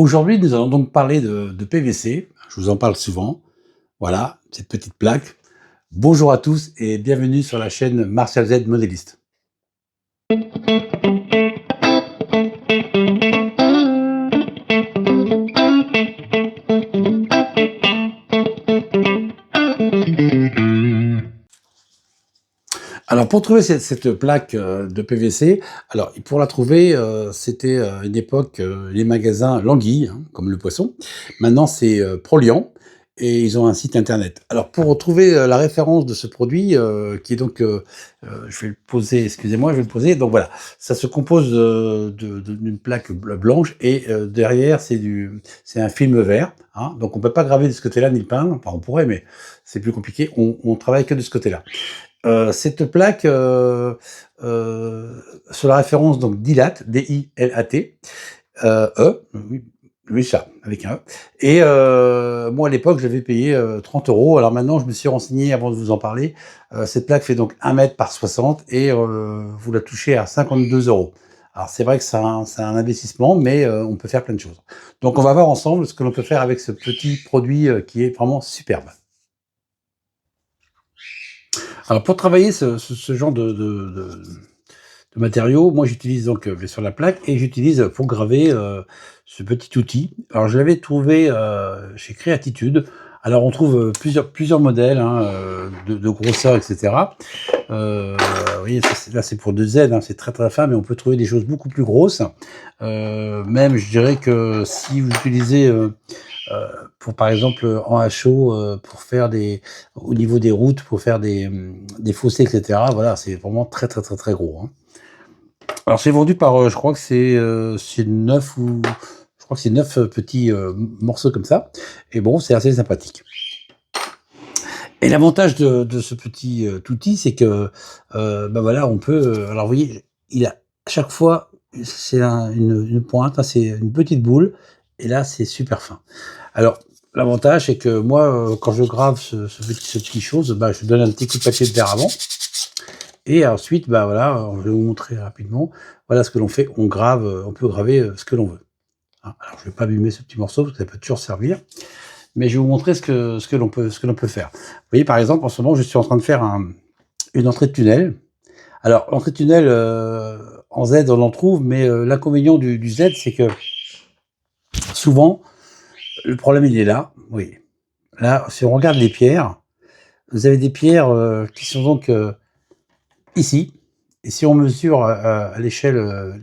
Aujourd'hui, nous allons donc parler de PVC. Je vous en parle souvent. Voilà, cette petite plaque. Bonjour à tous et bienvenue sur la chaîne Martial Z Modéliste. Alors pour trouver cette plaque de PVC, alors pour la trouver, c'était une époque les magasins Languille, hein, comme le poisson. Maintenant c'est Proliant et ils ont un site internet. Alors pour retrouver la référence de ce produit, qui est donc, je vais le poser, excusez-moi, je vais le poser. Donc voilà, ça se compose d'une plaque blanche et derrière c'est un film vert. Hein, donc on peut pas graver de ce côté-là ni le peindre. Enfin on pourrait, mais c'est plus compliqué. On travaille que de ce côté-là. Cette plaque, sur la référence donc DILAT, D-I-L-A-T, oui, oui ça, avec un E. Et moi à l'époque j'avais payé 30 €. Alors maintenant je me suis renseigné avant de vous en parler. Cette plaque fait donc 1 mètre par 60 et vous la touchez à 52 €. Alors c'est vrai que c'est un investissement, mais on peut faire plein de choses. Donc on va voir ensemble ce que l'on peut faire avec ce petit produit qui est vraiment superbe. Alors pour travailler ce genre de matériaux, moi j'utilise donc sur la plaque et j'utilise pour graver ce petit outil. Alors je l'avais trouvé chez Créatitude. Alors on trouve plusieurs modèles hein, de grosseur, etc. Vous voyez, là c'est pour 2Z, hein, c'est très très fin, mais on peut trouver des choses beaucoup plus grosses. Même je dirais que si vous utilisez pour par exemple en HO, pour faire au niveau des routes, pour faire des fossés, etc. Voilà, c'est vraiment très très très très gros. Hein. Alors c'est vendu par, je crois que c'est 9 ou je crois que c'est 9 petits morceaux comme ça. Et bon, c'est assez sympathique. Et l'avantage de ce petit outil, c'est que ben voilà, on peut. Alors vous voyez, il a à chaque fois c'est une pointe, hein, c'est une petite boule, et là c'est super fin. Alors l'avantage, c'est que moi, quand je grave ce petit chose, bah, je donne un petit coup de papier de verre avant. Et ensuite, bah voilà, je vais vous montrer rapidement. Voilà ce que l'on fait. On peut graver ce que l'on veut. Hein. Alors, je vais pas abîmer ce petit morceau parce que ça peut toujours servir. Mais je vais vous montrer ce que l'on peut faire. Vous voyez, par exemple, en ce moment, je suis en train de faire une entrée de tunnel. Alors, l'entrée de tunnel en Z, on en trouve, mais l'inconvénient du Z, c'est que souvent, le problème, il est là. Oui. Là, si on regarde les pierres, vous avez des pierres qui sont donc ici. Et si on mesure à l'échelle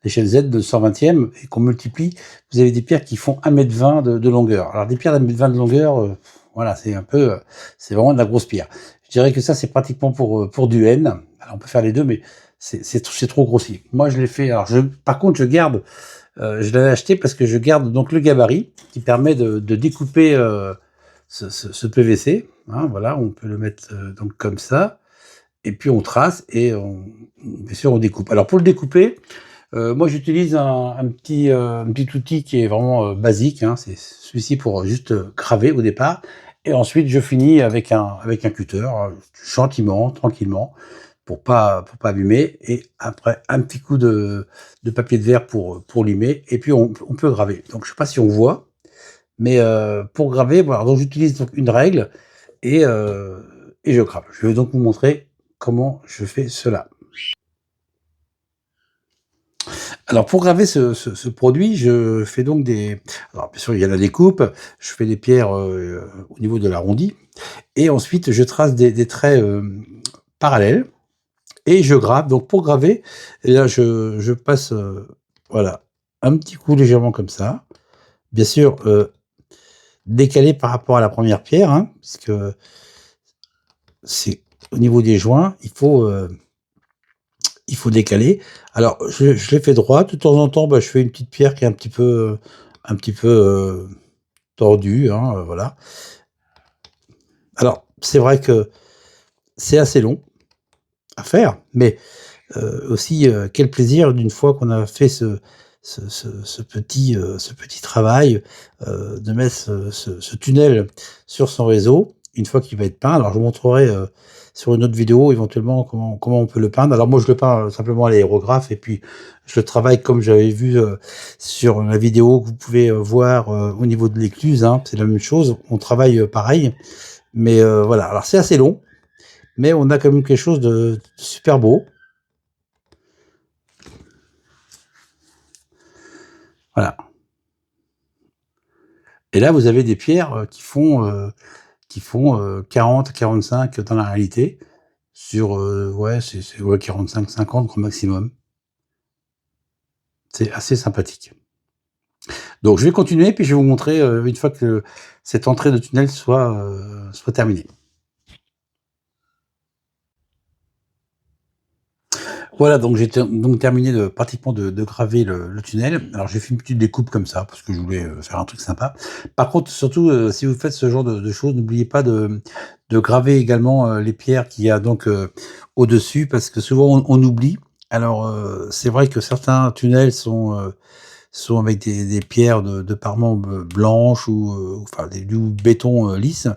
Z de 120e et qu'on multiplie, vous avez des pierres qui font 1,20 m de longueur. Alors des pierres d'1,20 m de longueur, voilà, c'est vraiment de la grosse pierre. Je dirais que ça, c'est pratiquement pour du N. Alors on peut faire les deux, mais c'est trop grossier. Moi, je l'ai fait. Alors par contre, je garde. Je l'avais acheté parce que je garde donc le gabarit qui permet de découper ce PVC. Hein, voilà, on peut le mettre donc comme ça. Et puis on trace et bien sûr on découpe. Alors pour le découper, moi j'utilise un petit outil qui est vraiment basique. Hein, c'est celui-ci pour juste graver au départ. Et ensuite je finis avec un cutter, gentiment, tranquillement, pour pas abîmer. Et après un petit coup de papier de verre pour limer. Et puis on peut graver. Donc je sais pas si on voit, mais pour graver, voilà. Donc j'utilise donc une règle et je grave. Je vais donc vous montrer comment je fais cela. Alors pour graver ce produit, je fais donc alors bien sûr il y a la découpe, je fais des pierres au niveau de l'arrondi, et ensuite je trace des traits parallèles, et je grave. Donc pour graver, et là je passe voilà, un petit coup légèrement comme ça, bien sûr décalé par rapport à la première pierre, hein, puisque c'est au niveau des joints, il faut décaler. Alors, je l'ai fait droit. De temps en temps, bah, je fais une petite pierre qui est un petit peu tordue, hein, voilà. Alors, c'est vrai que c'est assez long à faire, mais aussi, quel plaisir d'une fois qu'on a fait ce petit travail, de mettre ce tunnel sur son réseau. une fois qu'il va être peint. Alors je vous montrerai, sur une autre vidéo éventuellement comment on peut le peindre. Alors moi je le peins, simplement à l'aérographe et puis je le travaille comme j'avais vu, sur la vidéo que vous pouvez, voir, au niveau de l'écluse, hein. C'est la même chose, on travaille, pareil, mais voilà. Alors c'est assez long, mais on a quand même quelque chose de super beau. Voilà. Et là, vous avez des pierres, qui font 40-45 dans la réalité, sur, ouais, c'est ouais 45-50 grand maximum. C'est assez sympathique. Donc je vais continuer, puis je vais vous montrer, une fois que cette entrée de tunnel soit terminée. Voilà, donc j'ai donc terminé pratiquement de graver le tunnel. Alors j'ai fait une petite découpe comme ça, parce que je voulais, faire un truc sympa. Par contre, surtout, si vous faites ce genre de choses, n'oubliez pas de graver également, les pierres qu'il y a donc, au-dessus, parce que souvent on oublie. Alors, c'est vrai que certains tunnels sont avec des pierres de parement blanches ou enfin du béton, lisse.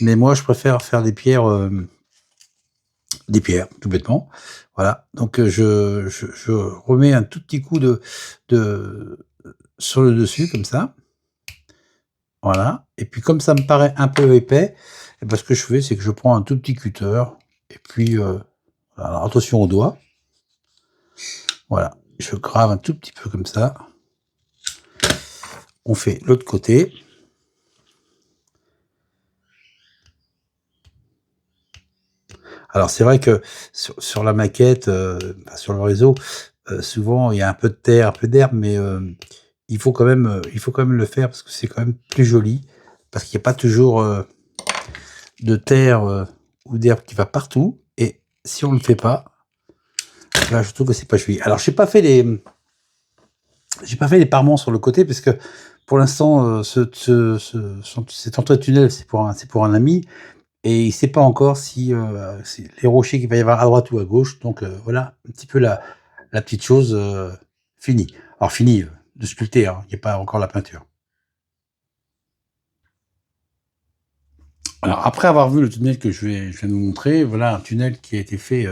Mais moi je préfère faire des pierres, tout bêtement. Voilà, donc je remets un tout petit coup de sur le dessus comme ça, voilà, et puis comme ça me paraît un peu épais, et ben ce que je fais, c'est que je prends un tout petit cutter et puis, alors attention aux doigts, voilà, je grave un tout petit peu comme ça. On fait l'autre côté. Alors c'est vrai que sur la maquette, enfin sur le réseau, souvent il y a un peu de terre, un peu d'herbe, mais il faut quand même le faire parce que c'est quand même plus joli, parce qu'il y a pas toujours, de terre, ou d'herbe qui va partout, et si on ne le fait pas, là je trouve que c'est pas joli. Alors j'ai pas fait les parements sur le côté parce que pour l'instant, cette entrée de tunnel, c'est pour un ami, et il sait pas encore si les rochers qu'il va y avoir à droite ou à gauche, donc voilà un petit peu la petite chose, finie. Alors finie, de sculpter, hein, il y a pas encore la peinture. Alors après avoir vu le tunnel que je viens de vous montrer, voilà un tunnel qui a été fait,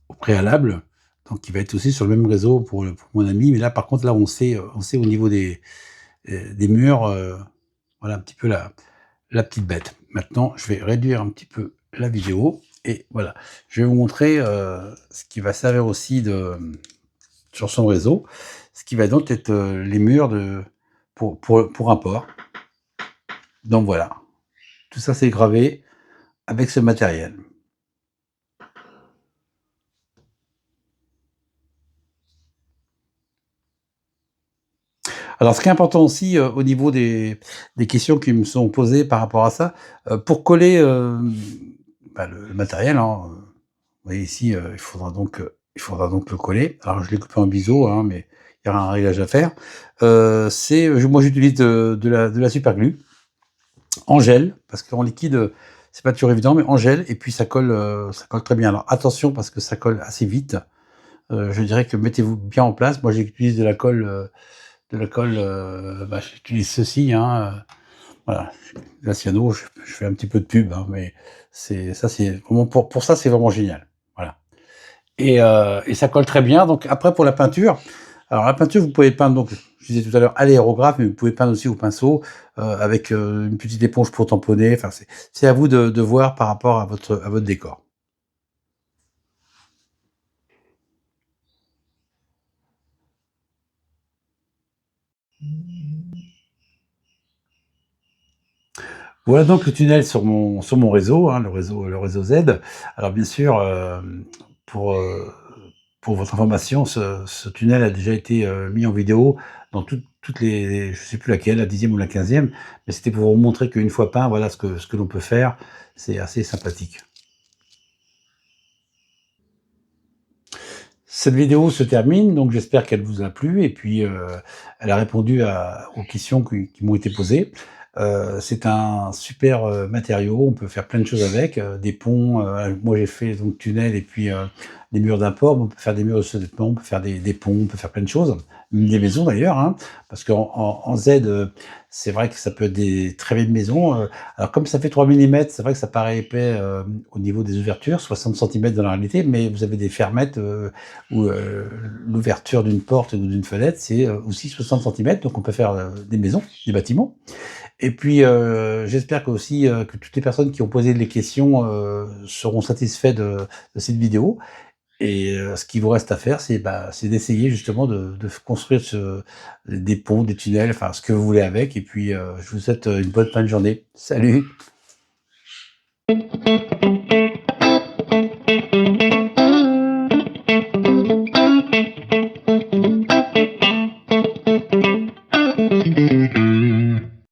au préalable, donc qui va être aussi sur le même réseau pour mon ami, mais là par contre là on sait au niveau des murs, voilà un petit peu la petite bête. Maintenant, je vais réduire un petit peu la vidéo et voilà. Je vais vous montrer, ce qui va servir aussi sur son réseau, ce qui va donc être, les murs pour un port. Donc voilà, tout ça c'est gravé avec ce matériel. Alors, ce qui est important aussi, au niveau des questions qui me sont posées par rapport à ça, pour coller, bah, le matériel, hein, vous voyez ici, il faudra donc le coller. Alors je l'ai coupé en biseau, hein, mais il y aura un réglage à faire. Moi j'utilise de la superglue en gel, parce qu'en liquide, c'est pas toujours évident, mais en gel, et puis ça colle très bien. Alors attention parce que ça colle assez vite. Je dirais que mettez-vous bien en place. Moi j'utilise de la colle, bah, j'utilise ceci, hein, voilà, la cyano, je fais un petit peu de pub, hein, mais c'est vraiment pour ça, c'est vraiment génial, voilà, et ça colle très bien. Donc après pour la peinture, alors la peinture, vous pouvez peindre, donc je disais tout à l'heure à l'aérographe, mais vous pouvez peindre aussi au pinceau, avec, une petite éponge pour tamponner, enfin c'est à vous de voir par rapport à votre décor. Voilà donc le tunnel sur mon réseau, hein, le réseau Z. Alors bien sûr, pour, pour votre information, ce tunnel a déjà été, mis en vidéo dans toutes les, je sais plus laquelle, la 10e ou la 15e, mais c'était pour vous montrer qu'une fois peint, voilà ce que l'on peut faire. C'est assez sympathique. Cette vidéo se termine, donc j'espère qu'elle vous a plu et puis, elle a répondu aux questions qui m'ont été posées. C'est un super, matériau, on peut faire plein de choses avec, des ponts, moi j'ai fait donc tunnel et puis, des murs d'import, mais on peut faire des murs de survêtement, on peut faire des ponts, on peut faire plein de choses, même des maisons d'ailleurs, hein, parce qu'en Z, c'est vrai que ça peut être des très belles maisons, alors comme ça fait 3 millimètres, c'est vrai que ça paraît épais, au niveau des ouvertures, 60 centimètres dans la réalité, mais vous avez des fermettes, où, l'ouverture d'une porte ou d'une fenêtre, c'est, aussi 60 centimètres, donc on peut faire, des maisons, des bâtiments. Et puis, j'espère que aussi, que toutes les personnes qui ont posé les questions, seront satisfaits de cette vidéo et ce qu'il vous reste à faire, c'est d'essayer justement de construire des ponts, des tunnels, enfin ce que vous voulez avec et puis, je vous souhaite, une bonne fin de journée. Salut!